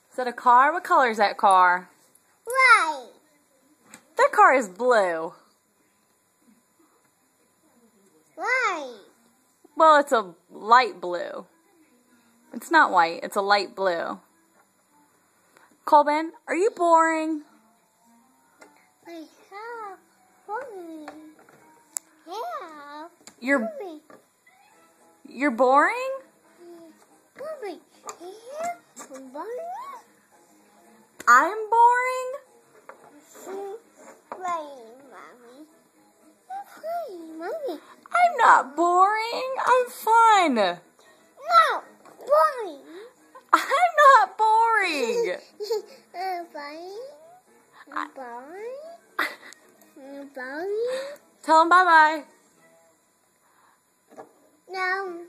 Is that a car? What color is that car? Right. That car is blue. Right. Well, it's a light blue. It's not white. It's a light blue. Colvin, are you boring? I have boring. Yeah. You're Boring. you're boring? Boring. Yeah. Boring. I'm boring? Playing, Mommy. I'm playing, Mommy. I'm not boring. I'm fun. No. Boring. I'm not boring. I'm boring. I'm boring. I'm boring. Tell him bye-bye. No.